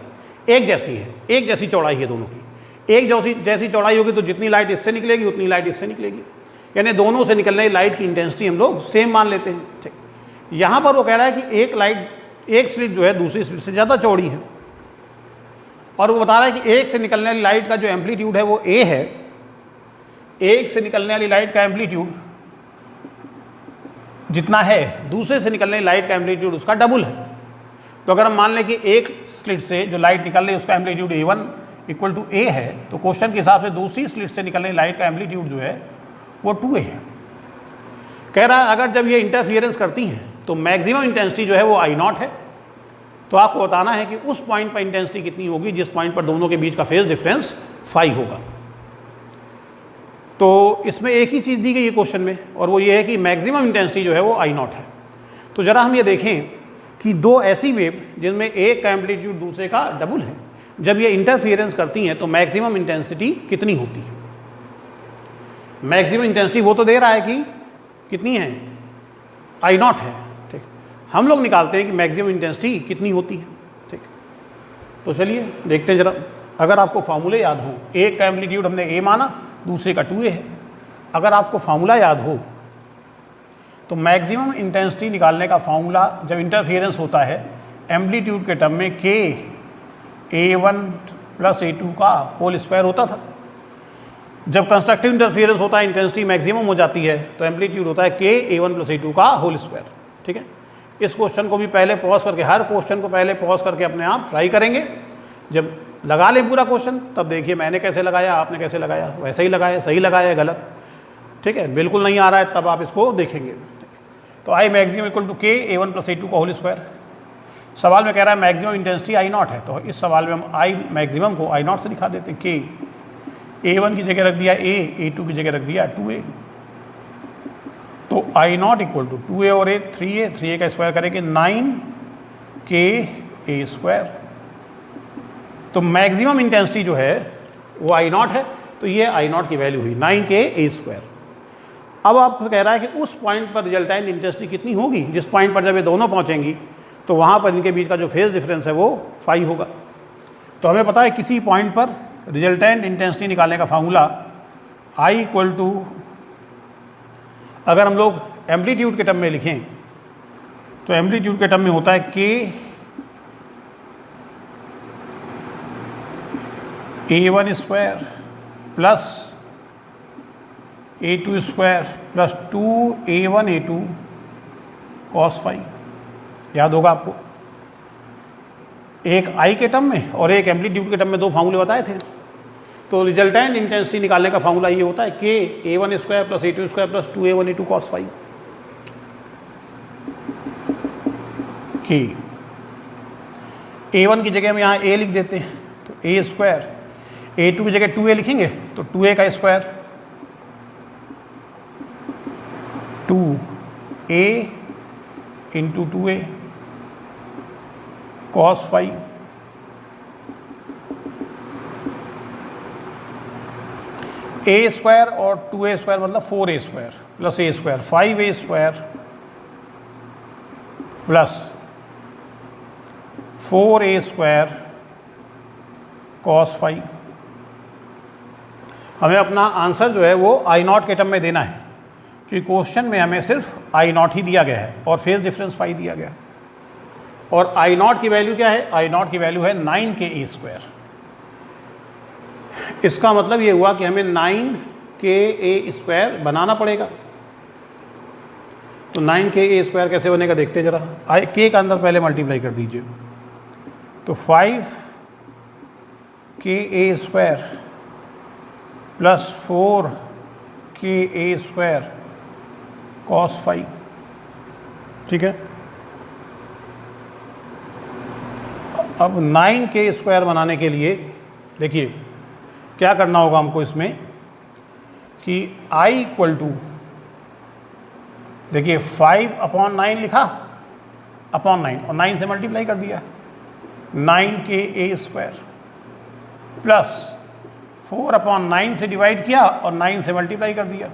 एक जैसी है, एक जैसी चौड़ाई है दोनों की। एक जैसी चौड़ाई होगी तो जितनी लाइट इससे निकलेगी उतनी लाइट इससे निकलेगी, यानी दोनों से निकलने लाइट की इंटेंसिटी हम लोग सेम मान लेते हैं, ठीक। यहाँ पर वो कह रहा है कि एक स्लिट जो है दूसरी स्लिट से ज़्यादा चौड़ी है, और वो बता रहा है कि एक से निकलने वाली लाइट का जो एम्पलीट्यूड है वो ए है, एक से निकलने वाली लाइट का एम्पलीट्यूड जितना है दूसरे से निकलने वाली लाइट का एम्पलीट्यूड उसका डबल है। तो अगर हम मान लें कि एक स्लिट से जो लाइट निकल रही है उसका amplitude A1 equal to A है, तो क्वेश्चन के हिसाब से दूसरी स्लिट से निकलने वाली लाइट का एम्पलीट्यूड जो है वो 2A है। कह रहा है अगर जब ये इंटरफियरेंस करती हैं तो मैक्सिमम इंटेंसिटी जो है वो I0 है। तो आपको बताना है कि उस पॉइंट पर इंटेंसिटी कितनी होगी जिस पॉइंट पर दोनों के बीच का फेज डिफरेंस 5 होगा। तो इसमें एक ही चीज़ दी गई है क्वेश्चन में, और वो ये है कि मैक्सिमम इंटेंसिटी जो है वो I0 है। तो ज़रा हम ये देखें कि दो ऐसी वेव जिनमें एक का एम्पलीट्यूड दूसरे का डबल है, जब ये इंटरफियरेंस करती हैं तो मैक्सिमम इंटेंसिटी कितनी होती है। मैक्सिमम इंटेंसिटी वो तो दे रहा है कि कितनी है, I0 है, ठीक। हम लोग निकालते हैं कि मैक्सिमम इंटेंसिटी कितनी होती है, ठीक। तो चलिए देखते हैं ज़रा। अगर आपको फार्मूले याद हो, एक का एम्पलीट्यूड हमने A माना, दूसरे का 2A है। अगर आपको फार्मूला याद हो तो मैक्सिमम इंटेंसिटी निकालने का फार्मूला जब इंटरफियरेंस होता है एम्पलीट्यूड के टर्म में K A1 + A2 का होल स्क्वायर होता था। जब कंस्ट्रक्टिव इंटरफियरेंस होता है इंटेंसिटी मैक्सिमम हो जाती है तो एम्पलीट्यूड होता है K A1 + A2 का होल स्क्वायर, ठीक है। इस क्वेश्चन को भी पहले पॉज करके, हर क्वेश्चन को पहले पॉज करके अपने आप ट्राई करेंगे। जब लगा लें पूरा क्वेश्चन तब देखिए मैंने कैसे लगाया, आपने कैसे लगाया, वैसे ही लगाया, सही लगाया, गलत, ठीक है। बिल्कुल नहीं आ रहा है तब आप इसको देखेंगे। तो I maximum equal to K A1 + A2 का होल स्क्वायर। सवाल में कह रहा है मैक्सिमम इंटेंसिटी I0 है, तो इस सवाल में हम I मैक्सिमम को I0 से दिखा देते हैं। K A1 की जगह रख दिया A, A2 की जगह रख दिया 2A। तो I0 इक्वल टू 2A और A 3A, 3A का स्क्वायर करेंगे 9KA²। तो मैक्सिमम इंटेंसिटी जो है वो I0 है, तो ये I0 की वैल्यू हुई 9KA²। अब आपको कह रहा है कि उस पॉइंट पर रिजल्टेंट इंटेंसिटी कितनी होगी, जिस पॉइंट पर जब ये दोनों पहुंचेंगी तो वहाँ पर इनके बीच का जो फेज डिफरेंस है वो 5 होगा। तो हमें पता है किसी पॉइंट पर रिजल्टेंट इंटेंसिटी निकालने का फार्मूला I इक्वल टू, अगर हम लोग एम्पलीट्यूड के टर्म में लिखें तो एम्पलीट्यूड के टर्म में होता है K A1² + A2² + 2A1 A2 cos phi। याद होगा आपको, एक I के टर्म में और एक एम्पलीट्यूड के टर्म में दो फार्मूले बताए थे। तो रिजल्टेंट इंटेंसिटी निकालने का फार्मूला ये होता है K A1² + A2² + 2A1 A2 cos phi। K A1 की जगह हम यहाँ A लिख देते हैं, तो A², A2 की जगह 2A लिखेंगे तो 2A का square, 2A × 2A cos phi। A² और 2A² मतलब 4A² + A² 5A² + 4A² cos phi. हमें अपना आंसर जो है वो I0 के टर्म में देना है, क्योंकि क्वेश्चन में हमें सिर्फ I0 ही दिया गया है और फेज डिफरेंस फाई दिया गया है। और I0 की वैल्यू क्या है? I0 की वैल्यू है 9ka²। इसका मतलब ये हुआ कि हमें 9ka² बनाना पड़ेगा। तो 9ka² कैसे बनेगा देखते जरा। k का अंदर पहले मल्टीप्लाई कर दीजिए, तो 5ka² plus 4ka² cos phi. ठीक है, अब 9ka² बनाने के लिए देखिए क्या करना होगा हमको इसमें कि I इक्वल टू, देखिए 5/9 लिखा अपॉन 9 और 9 से मल्टीप्लाई कर दिया, 9ka² प्लस 4/9 से डिवाइड किया और 9 से मल्टीप्लाई कर दिया।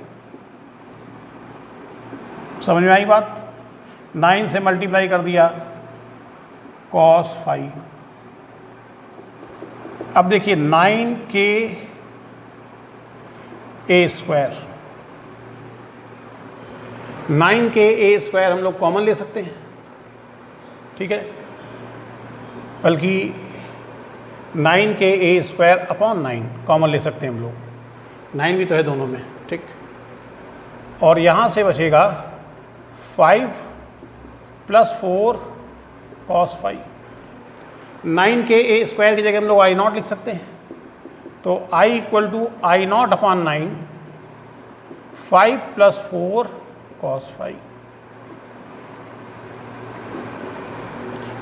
समझ में आई बात? 9 से मल्टीप्लाई कर दिया कॉस फाई। अब देखिए 9ka², 9ka² हम लोग कॉमन ले सकते हैं, ठीक है, बल्कि 9ka²/9 कॉमन ले सकते हैं हम लोग, 9 भी तो है दोनों में, ठीक। और यहाँ से बचेगा 5 + 4 कॉस फाई। 9ka² की जगह हम लोग I0 लिख सकते हैं, तो I equal to I0/9 5 + 4 cos phi.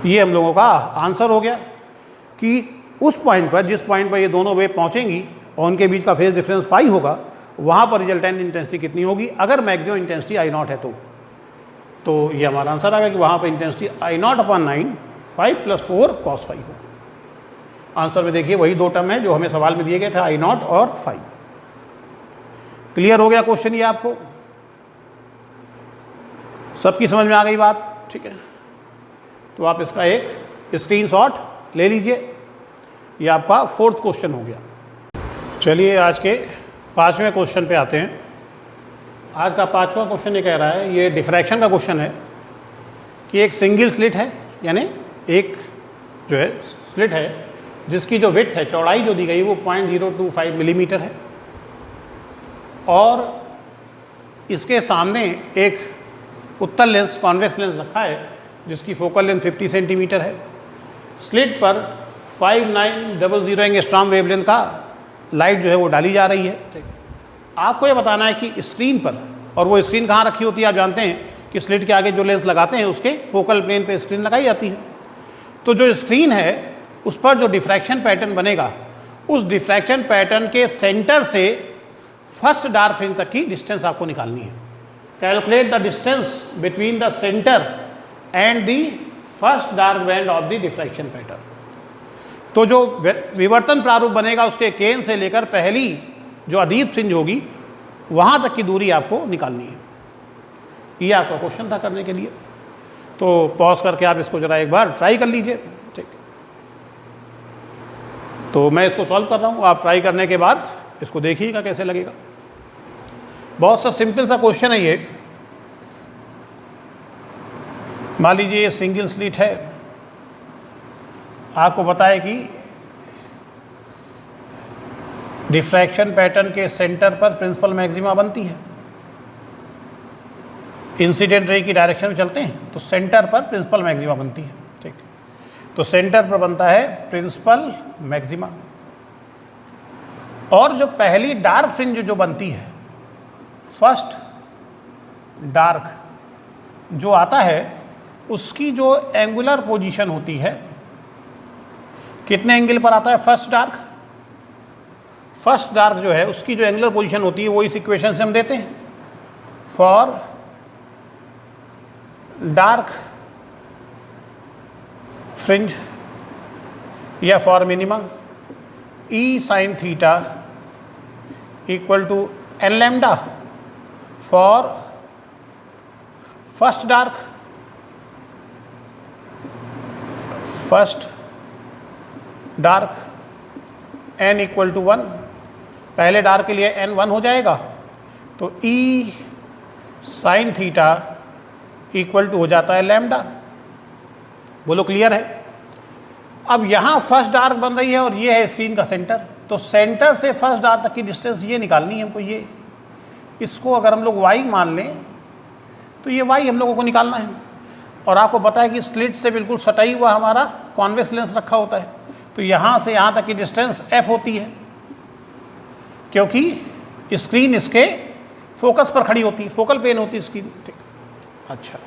ये हम लोगों का आंसर हो गया कि उस पॉइंट पर, जिस पॉइंट पर ये दोनों वेव पहुंचेंगी और उनके बीच का फेज डिफरेंस फाई होगा, वहाँ पर रिजल्टेंट इंटेंसिटी कितनी होगी अगर मैक्सिमम इंटेंसिटी I0 है तो ये हमारा आंसर आ गया कि वहाँ पर इंटेंसिटी I0/9 5 + 4 कॉस फाई हो। आंसर में देखिए वही दो टर्म है जो हमें सवाल में दिए गए थे, I0 और फाई। क्लियर हो गया क्वेश्चन ये आपको? सबकी समझ में आ गई बात? ठीक है, तो आप इसका एक स्क्रीनशॉट ले लीजिए। ये आपका 4th क्वेश्चन हो गया। चलिए आज के 5वें क्वेश्चन पे आते हैं। आज का 5वां क्वेश्चन ये कह रहा है, ये डिफ्रैक्शन का क्वेश्चन है कि एक सिंगल स्लिट है, यानी एक जो है स्लिट है जिसकी जो विड्थ है, चौड़ाई जो दी गई वो 0.025 मिलीमीटर है, और इसके सामने एक उत्तल लेंस, कॉन्वेक्स लेंस रखा है जिसकी फोकल लेंथ 50 सेंटीमीटर है। स्लिट पर 5900 एंगस्ट्रॉम वेवलेंथ का लाइट जो है वो डाली जा रही है। आपको ये बताना है कि स्क्रीन पर, और वो स्क्रीन कहाँ रखी होती है आप जानते हैं कि स्लिट के आगे जो लेंस लगाते हैं उसके फोकल प्लेन पे स्क्रीन लगाई जाती है। तो जो स्क्रीन है उस पर जो डिफ्रैक्शन पैटर्न बनेगा, उस डिफ्रैक्शन पैटर्न के सेंटर से फर्स्ट डार्क फ्रिंज तक की डिस्टेंस आपको निकालनी है। Calculate the distance between the centre and the first dark band of the diffraction pattern. तो जो विवर्तन प्रारूप बनेगा उसके केंद्र से लेकर पहली जो अधीत फ्रिंज होगी वहाँ तक की दूरी आपको निकालनी है। ये आपका क्वेश्चन था करने के लिए, तो पॉज करके आप इसको ज़रा एक बार ट्राई कर लीजिए, ठीक। तो मैं इसको सॉल्व कर रहा हूँ, आप ट्राई करने के बाद इसको देखिएगा कैसे लगेगा। बहुत सा सिंपल सा क्वेश्चन है ये। मान लीजिए ये सिंगल स्लिट है, आपको पता है कि डिफ्रैक्शन पैटर्न के सेंटर पर प्रिंसिपल मैक्सिमा बनती है। इंसिडेंट रे की डायरेक्शन में चलते हैं तो सेंटर पर प्रिंसिपल मैक्सिमा बनती है, ठीक। तो सेंटर पर बनता है प्रिंसिपल मैक्सिमा, और जो पहली डार्क फ्रिंज जो बनती है, फर्स्ट डार्क जो आता है, उसकी जो एंगुलर पोजीशन होती है, कितने एंगल पर आता है फर्स्ट डार्क? फर्स्ट डार्क जो है उसकी जो एंगुलर पोजीशन होती है वो इस इक्वेशन से हम देते हैं, फॉर डार्क फ्रिंज या for minima E sin theta equal to n lambda for first dark, n equal to 1, पहले डार के लिए n 1 हो जाएगा, तो ई साइन थीटा इक्वल टू हो जाता है लैम्डा। बोलो क्लियर है? अब यहाँ फर्स्ट डार्क बन रही है और ये है स्क्रीन का सेंटर, तो सेंटर से फर्स्ट डार्क तक की डिस्टेंस ये निकालनी है हमको। ये इसको अगर हम लोग y मान लें तो ये y हम लोगों को निकालना है। और आपको पता है कि स्लिट से बिल्कुल सटाई हुआ हमारा कॉन्वेक्स लेंस रखा होता है, तो यहाँ से यहाँ तक की डिस्टेंस f होती है, क्योंकि स्क्रीन इसके फोकस पर खड़ी होती है, फोकल प्लेन होती है स्क्रीन। ठीक, अच्छा,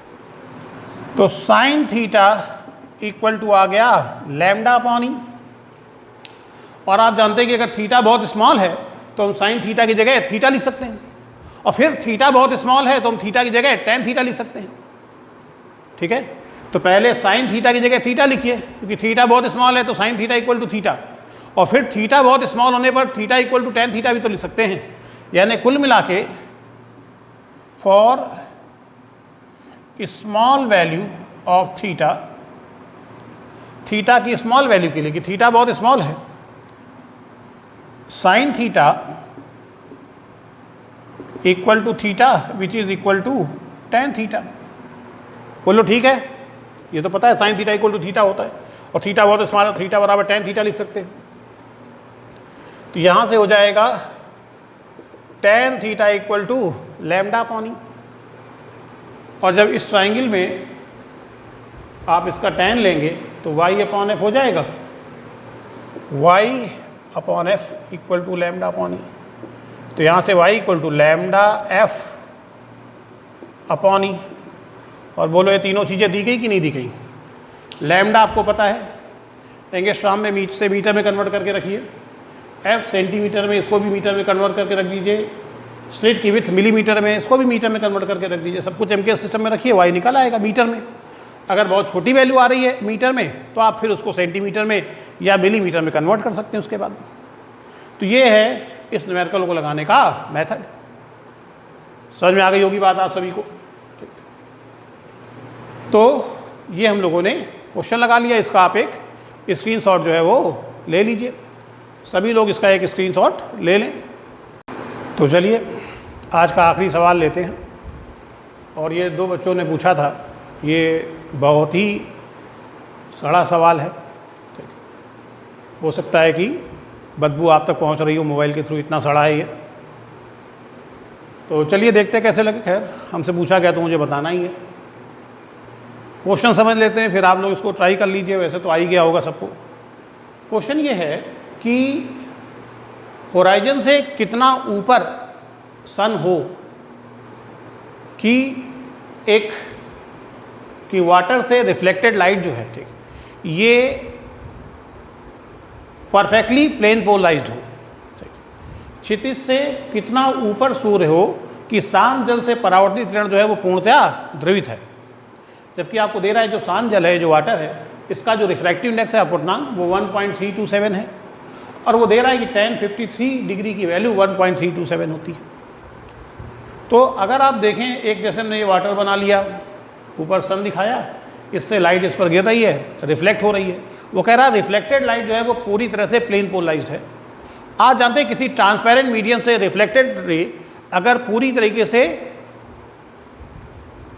तो साइन थीटा इक्वल टू आ गया लैम्डा अपॉन ई। और आप जानते हैं कि अगर थीटा बहुत स्मॉल है तो हम साइन थीटा की जगह थीटा लिख सकते हैं, और फिर थीटा बहुत स्मॉल है तो हम थीटा की जगह टेन थीटा लिख सकते हैं। ठीक है, तो पहले साइन थीटा की जगह थीटा लिखिए, क्योंकि थीटा बहुत स्मॉल है तो sine theta equal to theta, और फिर थीटा बहुत स्मॉल होने पर theta equal to tan theta भी तो लिख सकते हैं। यानी कुल मिला के for small value of theta, theta की स्मॉल वैल्यू के लिए, कि थीटा बहुत स्मॉल है, sine theta equal to theta which is equal to tan theta. बोलो ठीक है? ये तो पता है sine theta equal to theta होता है, और थीटा बहुत स्मॉल है, थीटा बराबर टेन थीटा लिख सकते हैं। तो यहां से हो जाएगा tan theta equal to lambda upon E. और जब इस ट्राइंगल में आप इसका टेन लेंगे तो y अपॉन एफ हो जाएगा, y upon F equal to lambda upon E. तो यहाँ से y equal to lambda F upon E. और बोलो ये तीनों चीज़ें दी गई कि नहीं दी गई? लैम्डा आपको पता है, एंगस्ट्रॉम में मीटर से मीटर में कन्वर्ट करके रखिए, एफ सेंटीमीटर में, इसको भी मीटर में कन्वर्ट करके रख दीजिए, स्लिट की विथ मिलीमीटर में, इसको भी मीटर में कन्वर्ट करके रख दीजिए, सब कुछ एमके सिस्टम में रखिए, y निकल आएगा मीटर में। अगर बहुत छोटी वैल्यू आ रही है मीटर में तो आप फिर उसको सेंटीमीटर में या मिलीमीटर में कन्वर्ट कर सकते हैं उसके बाद। तो ये है इस न्यूमेरिकल को लगाने का मेथड। समझ में आ गई होगी बात आप सभी को? तो ये हम लोगों ने क्वेश्चन लगा लिया, इसका आप एक स्क्रीनशॉट जो है वो ले लीजिए, सभी लोग इसका एक स्क्रीनशॉट ले लें। तो चलिए आज का आखिरी सवाल लेते हैं, और ये दो बच्चों ने पूछा था, ये बहुत ही सड़ा सवाल है, हो सकता है कि बदबू आप तक पहुंच रही हो मोबाइल के थ्रू, इतना सड़ा है ये। तो चलिए देखते हैं कैसे लगे। खैर हमसे पूछा गया तो मुझे बताना ही है। क्वेश्चन समझ लेते हैं, फिर आप लोग इसको ट्राई कर लीजिए, वैसे तो आ ही गया होगा सबको। क्वेश्चन ये है कि होराइजन से कितना ऊपर सन हो कि एक कि वाटर से रिफ्लेक्टेड लाइट जो है, ठीक, ये परफेक्टली प्लेन पोलराइज्ड हो। क्षितिज से कितना ऊपर सूर्य हो कि शांत जल से परावर्तित किरण जो है वो पूर्णतया ध्रुवित है। जबकि आपको दे रहा है जो शांत जल है, जो वाटर है, इसका जो रिफ्रैक्टिव इंडेक्स है अपवर्तनांक वो 1.327 है, और वो दे रहा है कि 1053 डिग्री की वैल्यू 1.327 होती है। तो अगर आप देखें, एक जैसे ने ये वाटर बना लिया, ऊपर सन दिखाया, इससे लाइट इस पर गिर रही है, रिफ्लेक्ट हो रही है। वो कह रहा है रिफ्लेक्टेड लाइट जो है वो पूरी तरह से प्लेन पोलराइज्ड है। आप जानते हैं किसी ट्रांसपेरेंट मीडियम से रिफ्लेक्टेड रे अगर पूरी तरीके से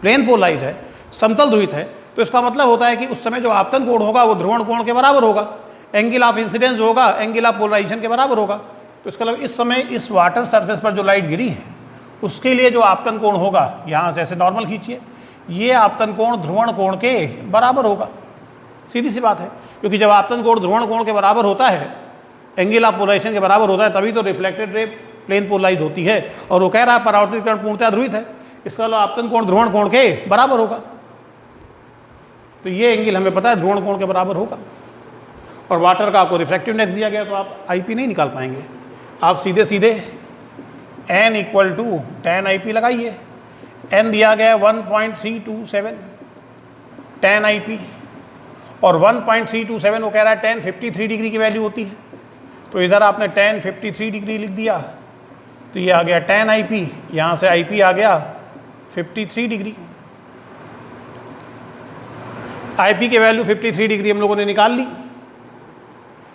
प्लेन पोलराइज्ड है, समतल ध्रुवित है, तो इसका मतलब होता है कि उस समय जो आपतन कोण होगा वो ध्रुवण कोण के बराबर होगा, एंगल ऑफ इंसिडेंस होगा एंगल ऑफ पोलराइजेशन के बराबर होगा। तो इसका मतलब इस समय इस वाटर सरफेस पर जो लाइट गिरी है उसके लिए जो आपतन कोण होगा, यहाँ से ऐसे नॉर्मल खींचिए, ये आपतन कोण ध्रुवण कोण के बराबर होगा। सीधी सी बात है, क्योंकि जब आपतन कोण ध्रुवण कोण के बराबर होता है, एंगल ऑफ पोलराइजेशन के बराबर होता है, तभी तो रिफ्लेक्टेड रे प्लेन पोलराइज होती है। और वो कह रहा है परावर्तित किरण पूर्णतया ध्रुवित है, इसका मतलब आपतन कोण ध्रुवण कोण के बराबर होगा। तो ये एंगल हमें पता है ध्रुवण कोण के बराबर होगा। और वाटर का आपको रिफ्रैक्टिव इंडेक्स दिया गया, तो आप आईपी नहीं निकाल पाएंगे। आप सीधे सीधे n equal to tan I P लगाइए। n दिया गया 1.327 टेन आई पी, और 1.327 वो कह रहा है 1053 डिग्री की वैल्यू होती है। तो इधर आपने 1053 डिग्री लिख दिया, तो ये आ गया 10 आई पी, यहाँ से आई पी आ गया 53 डिग्री। आई पी की वैल्यू 53 डिग्री हम लोगों ने निकाल ली।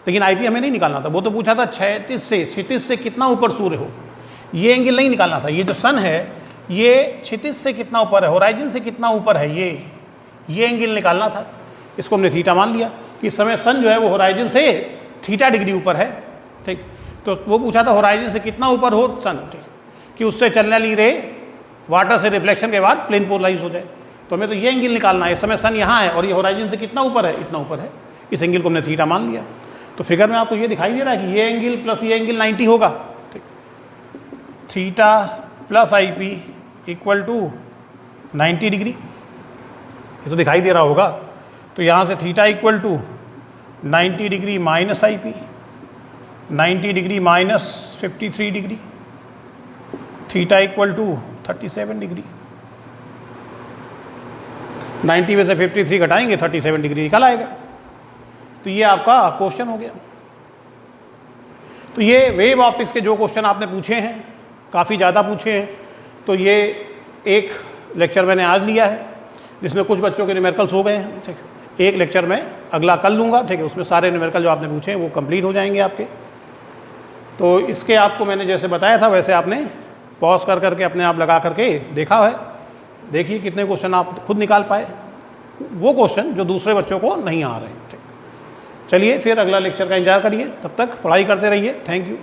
लेकिन आईपी हमें नहीं निकालना था। वो तो पूछा था क्षितिज से कितना ऊपर सूर्य हो, ये एंगल नहीं निकालना था। ये जो सन है ये क्षितिज से कितना ऊपर है, होराइजन से कितना ऊपर है, ये एंगल निकालना था। इसको हमने थीटा मान लिया कि इस समय सन जो है वो होराइजन से थीटा डिग्री ऊपर है, ठीक। तो वो पूछा था होराइजन से कितना ऊपर हो सन, ठीक, कि उससे चलने वाली रे वाटर से रिफ्लेक्शन के बाद प्लेन पोलराइज हो जाए। तो हमें तो ये एंगल निकालना है। इस समय सन यहाँ है और ये होराइजन से कितना ऊपर है, इतना ऊपर है। इस एंगल को हमने थीटा मान लिया। तो फिगर में आपको ये दिखाई दे रहा है कि ये एंगल प्लस ये एंगल 90 होगा, ठीक। Theta plus I P equal to 90 degree, ये तो दिखाई दे रहा होगा। तो यहाँ से theta equal to 90 degree minus I P, 90 degree minus 53 degree, theta equal to 37 degree. 90 में से 53 घटाएंगे 37 डिग्री निकल आएगा। तो ये आपका क्वेश्चन हो गया। तो ये वेव ऑप्टिक्स के जो क्वेश्चन आपने पूछे हैं, काफ़ी ज़्यादा पूछे हैं। तो ये एक लेक्चर मैंने आज लिया है जिसमें कुछ बच्चों के न्यूमेरिकल्स हो गए हैं, ठीक। एक लेक्चर में अगला कल लूँगा, ठीक है। उसमें सारे न्यूमेरिकल जो आपने पूछे हैं वो कंप्लीट हो जाएंगे आपके। तो इसके आपको मैंने जैसे बताया था वैसे आपने पॉज कर करके अपने आप लगा करके देखा है। देखिए कितने क्वेश्चन आप खुद निकाल पाए, वो क्वेश्चन जो दूसरे बच्चों को नहीं आ रहे हैं, ठीक। चलिए फिर अगला लेक्चर का इंतजार करिए, तब तक पढ़ाई करते रहिए। Thank you.